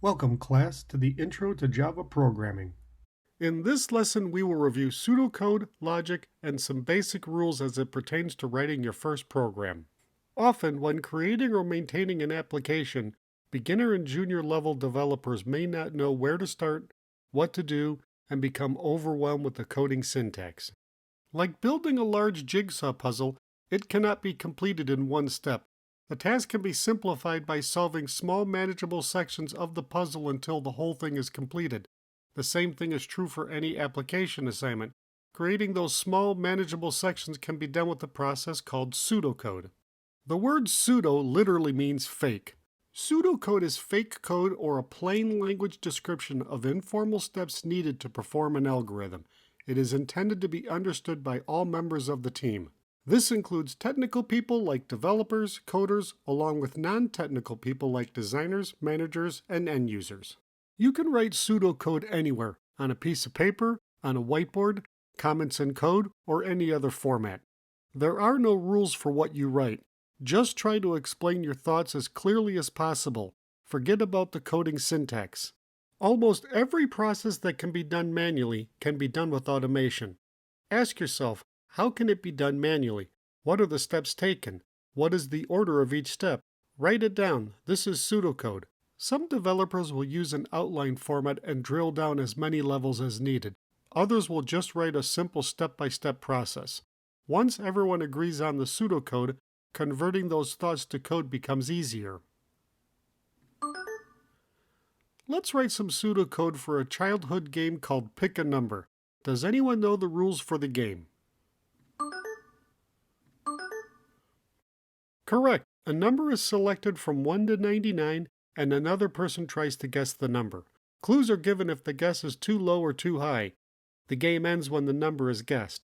Welcome, class, to the Intro to Java Programming. In this lesson, we will review pseudocode, logic, and some basic rules as it pertains to writing your first program. Often, when creating or maintaining an application, beginner and junior level developers may not know where to start, what to do, and become overwhelmed with the coding syntax. Like building a large jigsaw puzzle, it cannot be completed in one step. The task can be simplified by solving small manageable sections of the puzzle until the whole thing is completed. The same thing is true for any application assignment. Creating those small manageable sections can be done with a process called pseudocode. The word pseudo literally means fake. Pseudocode is fake code or a plain language description of informal steps needed to perform an algorithm. It is intended to be understood by all members of the team. This includes technical people like developers, coders, along with non-technical people like designers, managers, and end users. You can write pseudocode anywhere, on a piece of paper, on a whiteboard, comments in code, or any other format. There are no rules for what you write. Just try to explain your thoughts as clearly as possible. Forget about the coding syntax. Almost every process that can be done manually can be done with automation. Ask yourself, how can it be done manually? What are the steps taken? What is the order of each step? Write it down. This is pseudocode. Some developers will use an outline format and drill down as many levels as needed. Others will just write a simple step-by-step process. Once everyone agrees on the pseudocode, converting those thoughts to code becomes easier. Let's write some pseudocode for a childhood game called Pick a Number. Does anyone know the rules for the game? Correct. A number is selected from 1 to 99, and another person tries to guess the number. Clues are given if the guess is too low or too high. The game ends when the number is guessed.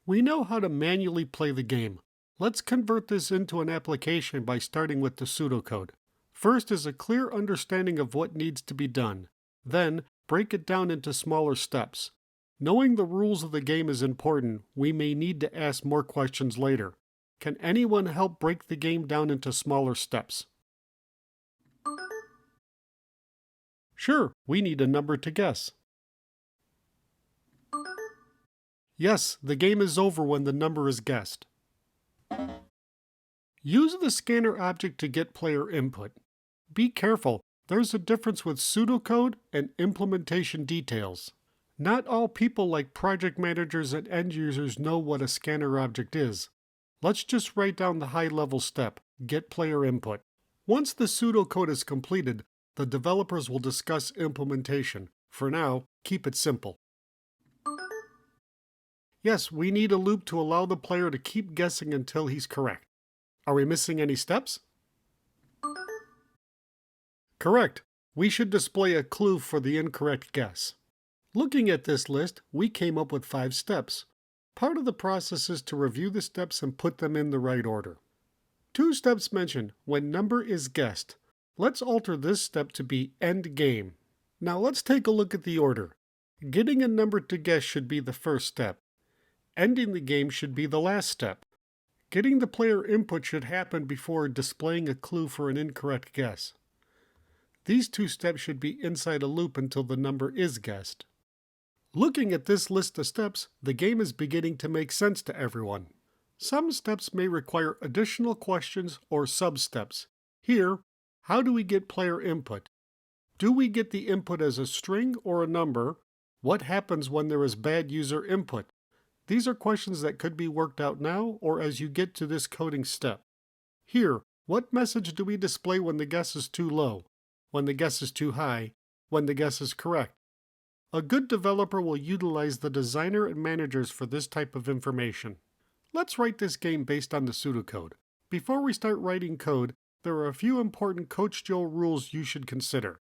We know how to manually play the game. Let's convert this into an application by starting with the pseudocode. First is a clear understanding of what needs to be done. Then, break it down into smaller steps. Knowing the rules of the game is important. We may need to ask more questions later. Can anyone help break the game down into smaller steps? Sure, we need a number to guess. Yes, the game is over when the number is guessed. Use the scanner object to get player input. Be careful, there's a difference with pseudocode and implementation details. Not all people like project managers and end users know what a scanner object is. Let's just write down the high-level step, get player input. Once the pseudocode is completed, the developers will discuss implementation. For now, keep it simple. Yes, we need a loop to allow the player to keep guessing until he's correct. Are we missing any steps? Correct. We should display a clue for the incorrect guess. Looking at this list, we came up with 5 steps. Part of the process is to review the steps and put them in the right order. 2 steps mention when number is guessed. Let's alter this step to be end game. Now let's take a look at the order. Getting a number to guess should be the first step. Ending the game should be the last step. Getting the player input should happen before displaying a clue for an incorrect guess. These 2 steps should be inside a loop until the number is guessed. Looking at this list of steps, the game is beginning to make sense to everyone. Some steps may require additional questions or sub-steps. Here, how do we get player input? Do we get the input as a string or a number? What happens when there is bad user input? These are questions that could be worked out now or as you get to this coding step. Here, what message do we display when the guess is too low? When the guess is too high? When the guess is correct? A good developer will utilize the designer and managers for this type of information. Let's write this game based on the pseudocode. Before we start writing code, there are a few important Coach Joe rules you should consider.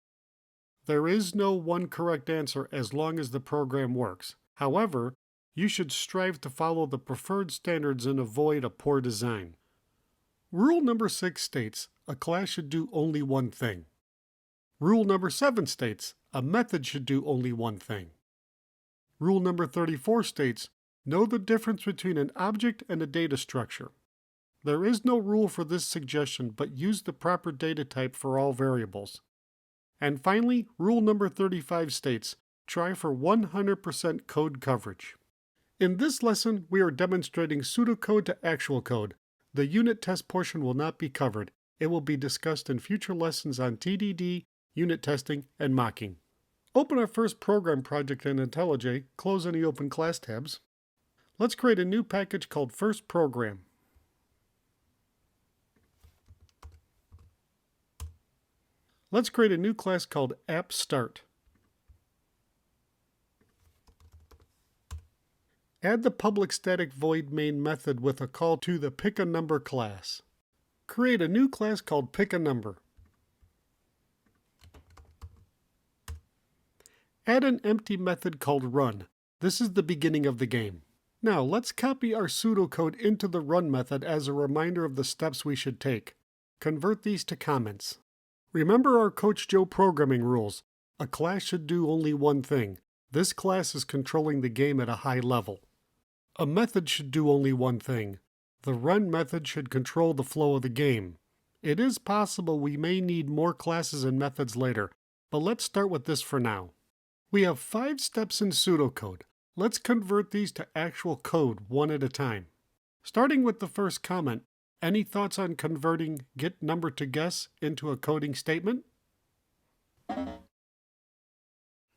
There is no one correct answer as long as the program works. However, you should strive to follow the preferred standards and avoid a poor design. Rule number 6 states, a class should do only one thing. Rule number 7 states, a method should do only one thing. Rule number 34 states, know the difference between an object and a data structure. There is no rule for this suggestion, but use the proper data type for all variables. And finally, rule number 35 states, try for 100% code coverage. In this lesson, we are demonstrating pseudocode to actual code. The unit test portion will not be covered. It will be discussed in future lessons on TDD, unit testing, and mocking. Open our first program project in IntelliJ, close any open class tabs. Let's create a new package called First Program. Let's create a new class called AppStart. Add the public static void main method with a call to the PickANumber class. Create a new class called PickANumber. Add an empty method called run. This is the beginning of the game. Now let's copy our pseudocode into the run method as a reminder of the steps we should take. Convert these to comments. Remember our Coach Joe programming rules. A class should do only one thing. This class is controlling the game at a high level. A method should do only one thing. The run method should control the flow of the game. It is possible we may need more classes and methods later, but let's start with this for now. We have 5 steps in pseudocode. Let's convert these to actual code one at a time. Starting with the first comment, any thoughts on converting getNumberToGuess into a coding statement?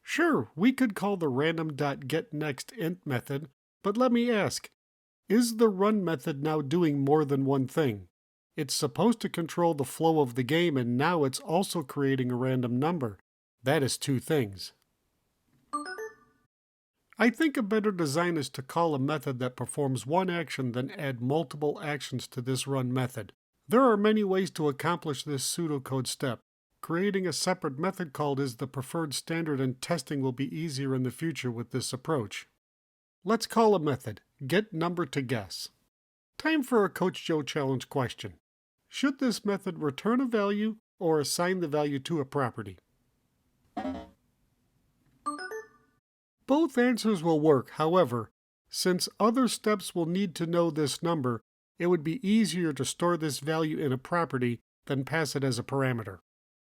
Sure, we could call the random.getNextInt method, but let me ask, is the run method now doing more than one thing? It's supposed to control the flow of the game, and now it's also creating a random number. That is 2 things. I think a better design is to call a method that performs one action than add multiple actions to this run method. There are many ways to accomplish this pseudocode step. Creating a separate method called is the preferred standard, and testing will be easier in the future with this approach. Let's call a method, getNumberToGuess. Time for a Coach Joe challenge question. Should this method return a value or assign the value to a property? Both answers will work. However, since other steps will need to know this number, it would be easier to store this value in a property than pass it as a parameter.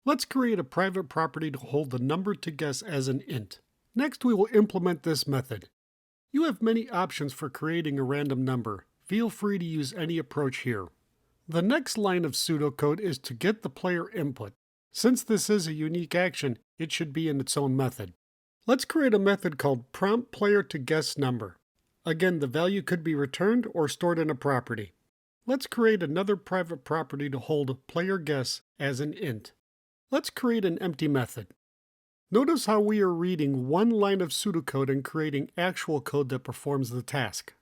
Let's create a private property to hold the number to guess as an int. Next, we will implement this method. You have many options for creating a random number. Feel free to use any approach here. The next line of pseudocode is to get the player input. Since this is a unique action, it should be in its own method. Let's create a method called promptPlayerToGuessNumber. Again, the value could be returned or stored in a property. Let's create another private property to hold playerGuess as an int. Let's create an empty method. Notice how we are reading one line of pseudocode and creating actual code that performs the task.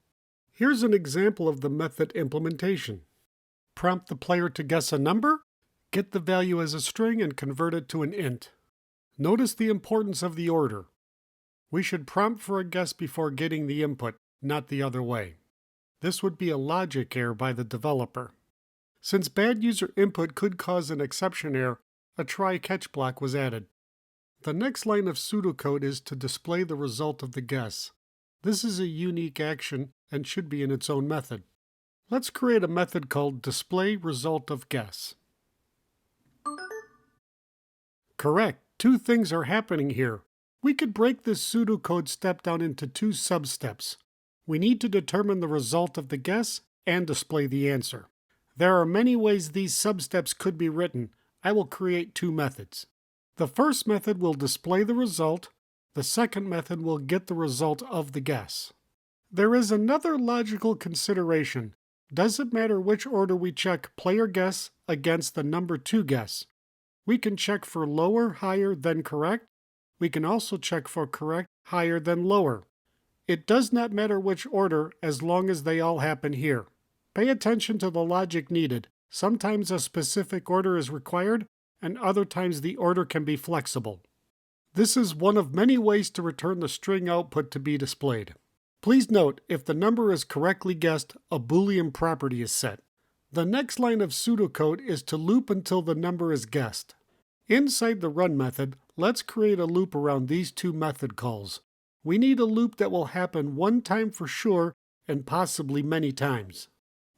Here's an example of the method implementation. Prompt the player to guess a number, get the value as a string, and convert it to an int. Notice the importance of the order. We should prompt for a guess before getting the input, not the other way. This would be a logic error by the developer. Since bad user input could cause an exception error, a try-catch block was added. The next line of pseudocode is to display the result of the guess. This is a unique action and should be in its own method. Let's create a method called displayResultOfGuess. Correct, 2 things are happening here. We could break this pseudocode step down into 2 sub-steps. We need to determine the result of the guess and display the answer. There are many ways these sub-steps could be written. I will create 2 methods. The first method will display the result. The second method will get the result of the guess. There is another logical consideration. Does it matter which order we check player guess against the number to guess? We can check for lower, higher than correct. We can also check for correct, higher than lower. It does not matter which order as long as they all happen here. Pay attention to the logic needed. Sometimes a specific order is required, and other times the order can be flexible. This is one of many ways to return the string output to be displayed. Please note, if the number is correctly guessed, a Boolean property is set. The next line of pseudocode is to loop until the number is guessed. Inside the run method, let's create a loop around these 2 method calls. We need a loop that will happen one time for sure, and possibly many times.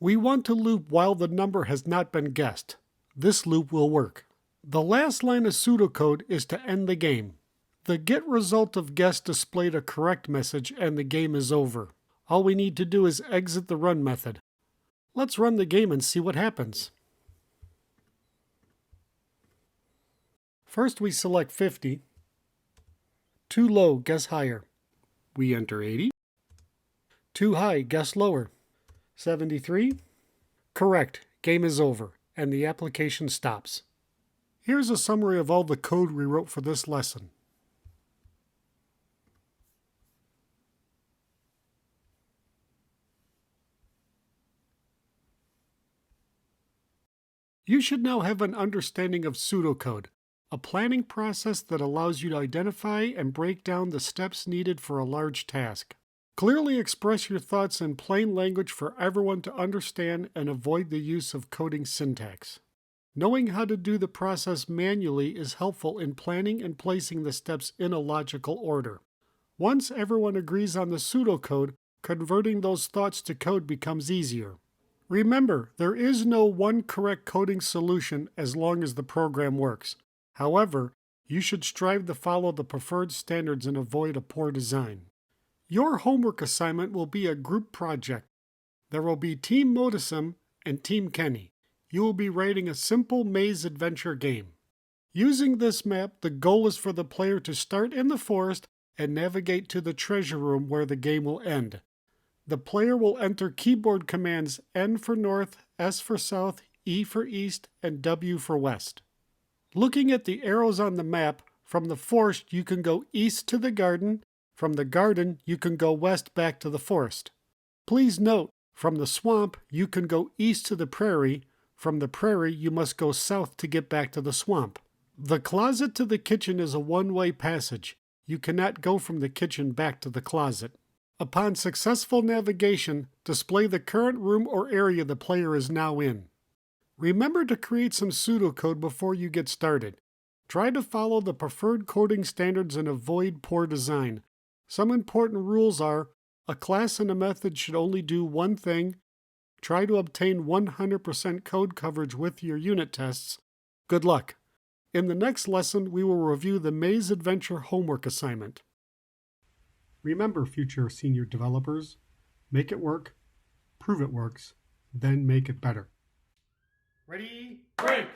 We want to loop while the number has not been guessed. This loop will work. The last line of pseudocode is to end the game. The get result of guess displayed a correct message and the game is over. All we need to do is exit the run method. Let's run the game and see what happens. First we select 50. Too low, guess higher. We enter 80. Too high, guess lower. 73. Correct, game is over, and the application stops. Here's a summary of all the code we wrote for this lesson. You should now have an understanding of pseudocode, a planning process that allows you to identify and break down the steps needed for a large task. Clearly express your thoughts in plain language for everyone to understand and avoid the use of coding syntax. Knowing how to do the process manually is helpful in planning and placing the steps in a logical order. Once everyone agrees on the pseudocode, converting those thoughts to code becomes easier. Remember, there is no one correct coding solution as long as the program works. However, you should strive to follow the preferred standards and avoid a poor design. Your homework assignment will be a group project. There will be Team Modism and Team Kenny. You will be writing a simple maze adventure game. Using this map, the goal is for the player to start in the forest and navigate to the treasure room where the game will end. The player will enter keyboard commands N for north, S for south, E for east, and W for west. Looking at the arrows on the map, from the forest you can go east to the garden. From the garden, you can go west back to the forest. Please note, from the swamp, you can go east to the prairie. From the prairie, you must go south to get back to the swamp. The closet to the kitchen is a one-way passage. You cannot go from the kitchen back to the closet. Upon successful navigation, display the current room or area the player is now in. Remember to create some pseudocode before you get started. Try to follow the preferred coding standards and avoid poor design. Some important rules are: a class and a method should only do one thing. Try to obtain 100% code coverage with your unit tests. Good luck! In the next lesson, we will review the Maze Adventure homework assignment. Remember, future senior developers, make it work, prove it works, then make it better. Ready, break!